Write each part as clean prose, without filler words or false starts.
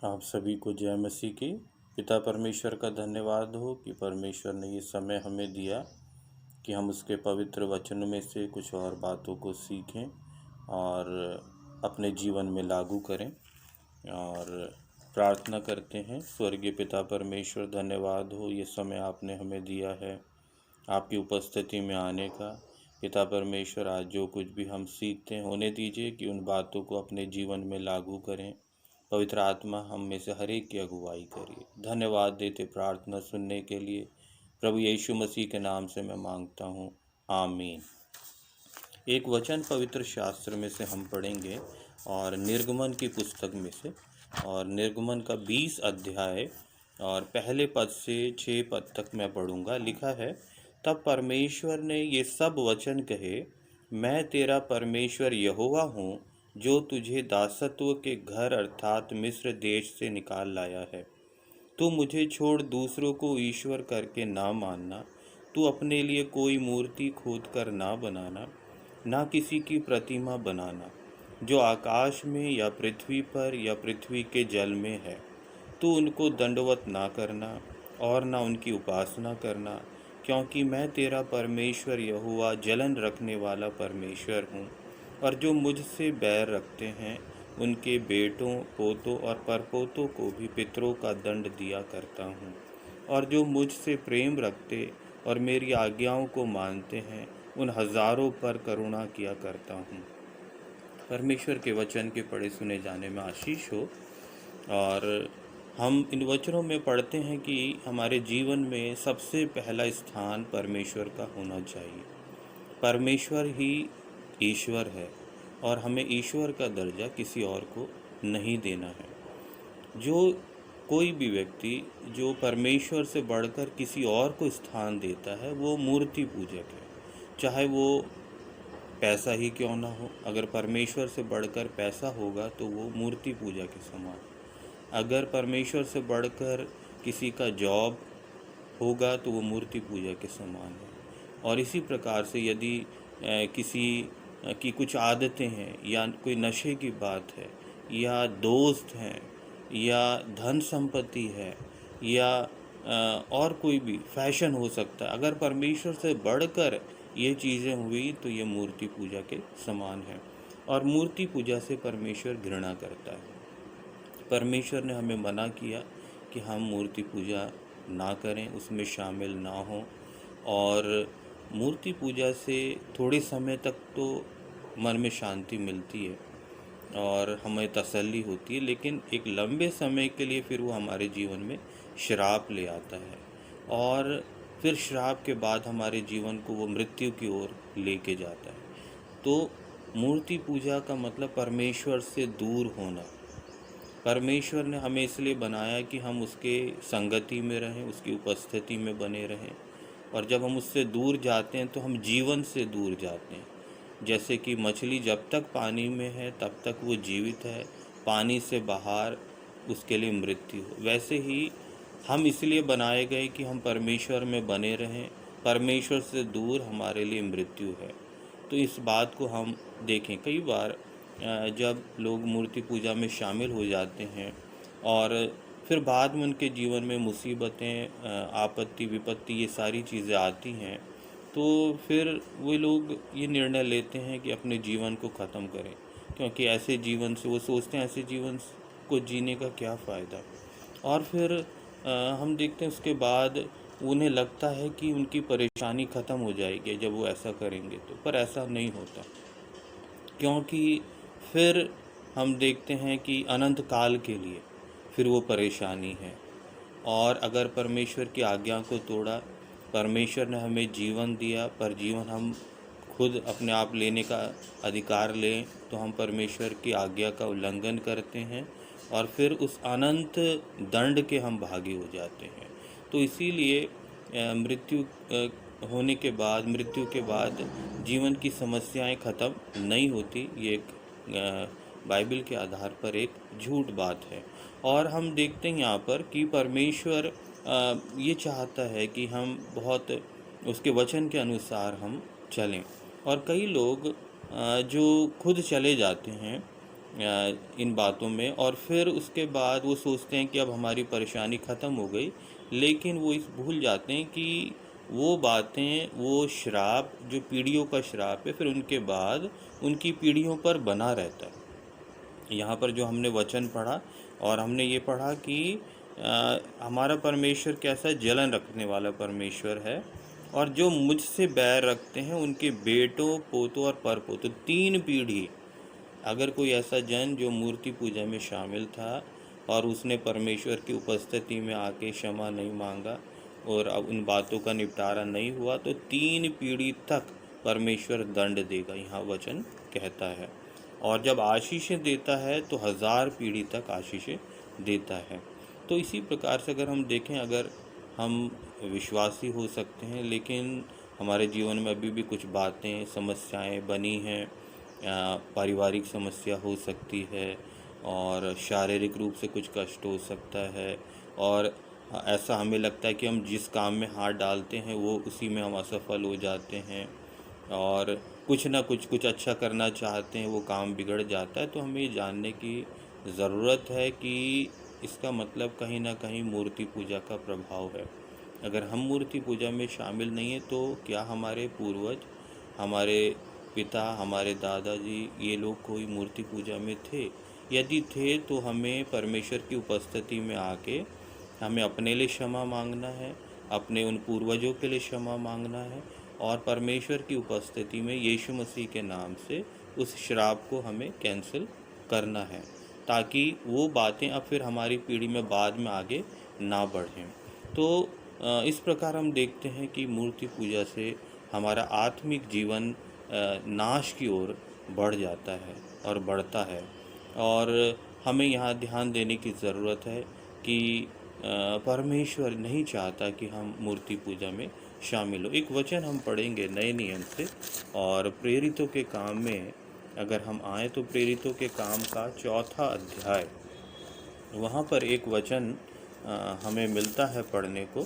आप सभी को जय मसीह की। पिता परमेश्वर का धन्यवाद हो कि परमेश्वर ने ये समय हमें दिया कि हम उसके पवित्र वचन में से कुछ और बातों को सीखें और अपने जीवन में लागू करें। और प्रार्थना करते हैं। स्वर्गीय पिता परमेश्वर, धन्यवाद हो ये समय आपने हमें दिया है आपकी उपस्थिति में आने का। पिता परमेश्वर, आज जो कुछ भी हम सीखते हैं होने दीजिए कि उन बातों को अपने जीवन में लागू करें। पवित्र आत्मा हम में से हर एक की अगुवाई करिए। धन्यवाद देते प्रार्थना सुनने के लिए। प्रभु यीशु मसीह के नाम से मैं मांगता हूँ, आमीन। एक वचन पवित्र शास्त्र में से हम पढ़ेंगे और निर्गमन की पुस्तक में से, और निर्गमन का 20 अध्याय और पहले पद से 6 पद तक मैं पढ़ूंगा। लिखा है, तब परमेश्वर ने ये सब वचन कहे, मैं तेरा परमेश्वर यहोवा हूँ, जो तुझे दासत्व के घर अर्थात मिस्र देश से निकाल लाया है। तू मुझे छोड़ दूसरों को ईश्वर करके ना मानना। तू अपने लिए कोई मूर्ति खोद कर ना बनाना, ना किसी की प्रतिमा बनाना जो आकाश में या पृथ्वी पर या पृथ्वी के जल में है। तू उनको दंडवत ना करना और ना उनकी उपासना करना, क्योंकि मैं तेरा परमेश्वर यहोवा जलन रखने वाला परमेश्वर हूँ। और जो मुझसे बैर रखते हैं उनके बेटों, पोतों और परपोतों को भी पितरों का दंड दिया करता हूँ। और जो मुझसे प्रेम रखते और मेरी आज्ञाओं को मानते हैं उन हज़ारों पर करुणा किया करता हूँ। परमेश्वर के वचन के पढ़े सुने जाने में आशीष हो। और हम इन वचनों में पढ़ते हैं कि हमारे जीवन में सबसे पहला स्थान परमेश्वर का होना चाहिए। परमेश्वर ही ईश्वर है और हमें ईश्वर का दर्जा किसी और को नहीं देना है। जो कोई भी व्यक्ति जो परमेश्वर से बढ़कर किसी और को स्थान देता है वो मूर्ति पूजक है। चाहे वो पैसा ही क्यों ना हो, अगर परमेश्वर से बढ़कर पैसा होगा तो वो मूर्ति पूजा के समान। अगर परमेश्वर से बढ़कर किसी का जॉब होगा तो वो मूर्ति पूजा के समान है। और इसी प्रकार से यदि किसी की कुछ आदतें हैं या कोई नशे की बात है या दोस्त हैं या धन संपत्ति है या और कोई भी फैशन हो सकता है, अगर परमेश्वर से बढ़कर ये चीज़ें हुई तो ये मूर्ति पूजा के समान है। और मूर्ति पूजा से परमेश्वर घृणा करता है। परमेश्वर ने हमें मना किया कि हम मूर्ति पूजा ना करें, उसमें शामिल ना हों। और मूर्ति पूजा से थोड़े समय तक तो मन में शांति मिलती है और हमें तसल्ली होती है, लेकिन एक लंबे समय के लिए फिर वो हमारे जीवन में श्राप ले आता है। और फिर श्राप के बाद हमारे जीवन को वो मृत्यु की ओर लेके जाता है। तो मूर्ति पूजा का मतलब परमेश्वर से दूर होना। परमेश्वर ने हमें इसलिए बनाया कि हम उसके संगति में रहें, उसकी उपस्थिति में बने रहें। और जब हम उससे दूर जाते हैं तो हम जीवन से दूर जाते हैं। जैसे कि मछली जब तक पानी में है तब तक वो जीवित है, पानी से बाहर उसके लिए मृत्यु हो। वैसे ही हम इसलिए बनाए गए कि हम परमेश्वर में बने रहें, परमेश्वर से दूर हमारे लिए मृत्यु है। तो इस बात को हम देखें। कई बार जब लोग मूर्ति पूजा में शामिल हो जाते हैं और फिर बाद में उनके जीवन में मुसीबतें, आपत्ति विपत्ति ये सारी चीज़ें आती हैं, तो फिर वे लोग ये निर्णय लेते हैं कि अपने जीवन को ख़त्म करें। क्योंकि ऐसे जीवन से वो सोचते हैं ऐसे जीवन को जीने का क्या फ़ायदा। और फिर हम देखते हैं उसके बाद उन्हें लगता है कि उनकी परेशानी ख़त्म हो जाएगी जब वो ऐसा करेंगे तो, पर ऐसा नहीं होता। क्योंकि फिर हम देखते हैं कि अनंत काल के लिए फिर वो परेशानी है। और अगर परमेश्वर की आज्ञा को तोड़ा, परमेश्वर ने हमें जीवन दिया पर जीवन हम खुद अपने आप लेने का अधिकार लें, तो हम परमेश्वर की आज्ञा का उल्लंघन करते हैं और फिर उस अनंत दंड के हम भागी हो जाते हैं। तो इसीलिए मृत्यु होने के बाद, मृत्यु के बाद जीवन की समस्याएं ख़त्म नहीं होती। ये एक बाइबल के आधार पर एक झूठ बात है। और हम देखते हैं यहाँ पर कि परमेश्वर ये चाहता है कि हम बहुत उसके वचन के अनुसार हम चलें। और कई लोग जो खुद चले जाते हैं इन बातों में, और फिर उसके बाद वो सोचते हैं कि अब हमारी परेशानी ख़त्म हो गई, लेकिन वो इस भूल जाते हैं कि वो बातें, वो श्राप जो पीढ़ियों का श्राप है, फिर उनके बाद उनकी पीढ़ियों पर बना रहता है। यहाँ पर जो हमने वचन पढ़ा, और हमने ये पढ़ा कि हमारा परमेश्वर कैसा जलन रखने वाला परमेश्वर है, और जो मुझसे बैर रखते हैं उनके बेटों, पोतों और परपोतों, 3 पीढ़ी, अगर कोई ऐसा जन जो मूर्ति पूजा में शामिल था और उसने परमेश्वर की उपस्थिति में आके क्षमा नहीं मांगा और अब उन बातों का निपटारा नहीं हुआ, तो 3 पीढ़ी तक परमेश्वर दंड देगा, यहाँ वचन कहता है। और जब आशीषें देता है तो 1000 पीढ़ी तक आशीषें देता है। तो इसी प्रकार से अगर हम देखें, अगर हम विश्वासी हो सकते हैं लेकिन हमारे जीवन में अभी भी कुछ बातें, समस्याएं बनी हैं, पारिवारिक समस्या हो सकती है, और शारीरिक रूप से कुछ कष्ट हो सकता है, और ऐसा हमें लगता है कि हम जिस काम में हाथ डालते हैं वो उसी में हम असफल हो जाते हैं, और कुछ ना कुछ अच्छा करना चाहते हैं वो काम बिगड़ जाता है, तो हमें ये जानने की ज़रूरत है कि इसका मतलब कहीं ना कहीं मूर्ति पूजा का प्रभाव है। अगर हम मूर्ति पूजा में शामिल नहीं हैं तो क्या हमारे पूर्वज, हमारे पिता, हमारे दादाजी, ये लोग कोई मूर्ति पूजा में थे? यदि थे तो हमें परमेश्वर की उपस्थिति में आके हमें अपने लिए क्षमा मांगना है, अपने उन पूर्वजों के लिए क्षमा मांगना है, और परमेश्वर की उपस्थिति में यीशु मसीह के नाम से उस श्राप को हमें कैंसिल करना है, ताकि वो बातें अब फिर हमारी पीढ़ी में बाद में आगे ना बढ़ें। तो इस प्रकार हम देखते हैं कि मूर्ति पूजा से हमारा आत्मिक जीवन नाश की ओर बढ़ जाता है और बढ़ता है, और हमें यहाँ ध्यान देने की ज़रूरत है कि परमेश्वर नहीं चाहता कि हम मूर्ति पूजा में शामिल हो। एक वचन हम पढ़ेंगे नए नियम से, और प्रेरितों के काम में अगर हम आए तो प्रेरितों के काम का 4था अध्याय, वहाँ पर एक वचन हमें मिलता है पढ़ने को।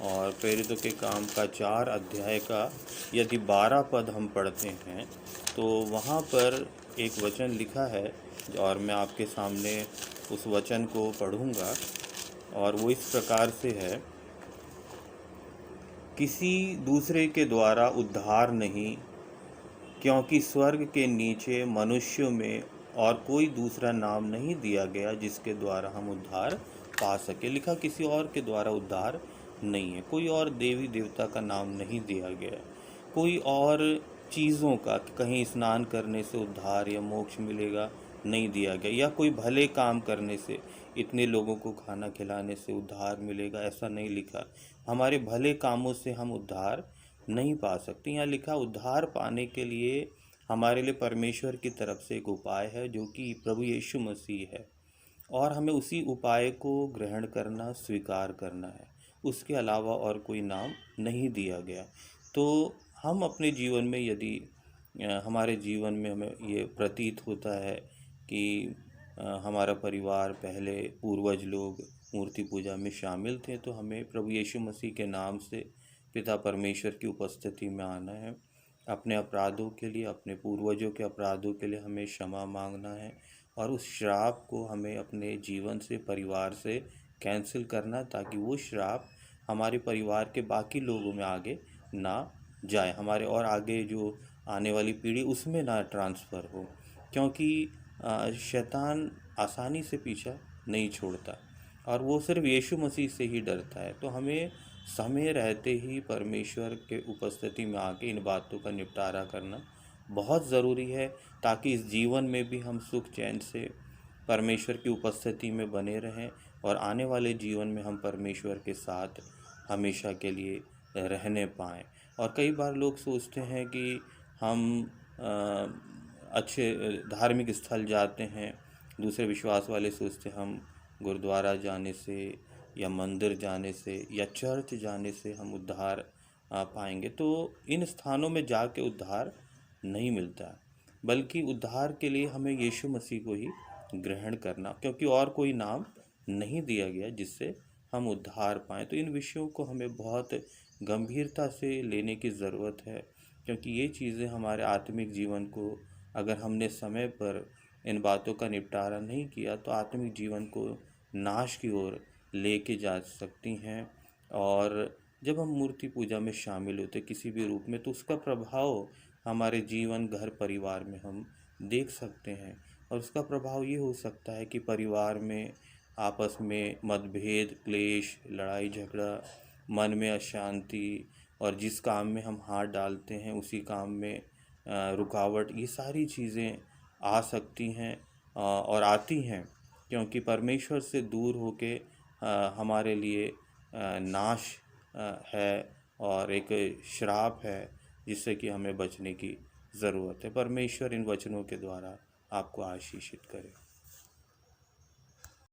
और प्रेरितों के काम का 4 अध्याय का यदि 12 पद हम पढ़ते हैं तो वहाँ पर एक वचन लिखा है, और मैं आपके सामने उस वचन को पढ़ूँगा, और वो इस प्रकार से है, किसी दूसरे के द्वारा उद्धार नहीं, क्योंकि स्वर्ग के नीचे मनुष्यों में और कोई दूसरा नाम नहीं दिया गया जिसके द्वारा हम उद्धार पा सके। लिखा किसी और के द्वारा उद्धार नहीं है, कोई और देवी देवता का नाम नहीं दिया गया, कोई और चीज़ों का, कहीं स्नान करने से उद्धार या मोक्ष मिलेगा, नहीं दिया गया, या कोई भले काम करने से, इतने लोगों को खाना खिलाने से उद्धार मिलेगा, ऐसा नहीं लिखा। हमारे भले कामों से हम उद्धार नहीं पा सकते। यहाँ लिखा उद्धार पाने के लिए हमारे लिए परमेश्वर की तरफ से एक उपाय है जो कि प्रभु यीशु मसीह है, और हमें उसी उपाय को ग्रहण करना, स्वीकार करना है। उसके अलावा और कोई नाम नहीं दिया गया। तो हम अपने जीवन में यदि हमारे जीवन में हमें ये प्रतीत होता है कि हमारा परिवार, पहले पूर्वज लोग मूर्ति पूजा में शामिल थे, तो हमें प्रभु यीशु मसीह के नाम से पिता परमेश्वर की उपस्थिति में आना है। अपने अपराधों के लिए, अपने पूर्वजों के अपराधों के लिए हमें क्षमा मांगना है, और उस श्राप को हमें अपने जीवन से, परिवार से कैंसिल करना, ताकि वो श्राप हमारे परिवार के बाकी लोगों में आगे ना जाए, हमारे और आगे जो आने वाली पीढ़ी उसमें ना ट्रांसफ़र हो। क्योंकि शैतान आसानी से पीछा नहीं छोड़ता, और वो सिर्फ यीशु मसीह से ही डरता है। तो हमें समय रहते ही परमेश्वर के उपस्थिति में आके इन बातों का निपटारा करना बहुत ज़रूरी है, ताकि इस जीवन में भी हम सुख चैन से परमेश्वर की उपस्थिति में बने रहें, और आने वाले जीवन में हम परमेश्वर के साथ हमेशा के लिए रहने पाएँ। और कई बार लोग सोचते हैं कि हम अच्छे धार्मिक स्थल जाते हैं, दूसरे विश्वास वाले सोचते हैं हम गुरुद्वारा जाने से या मंदिर जाने से या चर्च जाने से हम उद्धार पाएंगे। तो इन स्थानों में जाके उद्धार नहीं मिलता, बल्कि उद्धार के लिए हमें यीशु मसीह को ही ग्रहण करना, क्योंकि और कोई नाम नहीं दिया गया जिससे हम उद्धार पाएँ। तो इन विषयों को हमें बहुत गंभीरता से लेने की ज़रूरत है, क्योंकि ये चीज़ें हमारे आत्मिक जीवन को, अगर हमने समय पर इन बातों का निपटारा नहीं किया तो आत्मिक जीवन को नाश की ओर लेके जा सकती हैं। और जब हम मूर्ति पूजा में शामिल होते किसी भी रूप में, तो उसका प्रभाव हमारे जीवन, घर, परिवार में हम देख सकते हैं। और उसका प्रभाव ये हो सकता है कि परिवार में आपस में मतभेद, क्लेश, लड़ाई झगड़ा, मन में अशांति, और जिस काम में हम हाथ डालते हैं उसी काम में रुकावट, ये सारी चीज़ें आ सकती हैं और आती हैं, क्योंकि परमेश्वर से दूर होके हमारे लिए नाश है और एक श्राप है, जिससे कि हमें बचने की ज़रूरत है। परमेश्वर इन वचनों के द्वारा आपको आशीषित करे।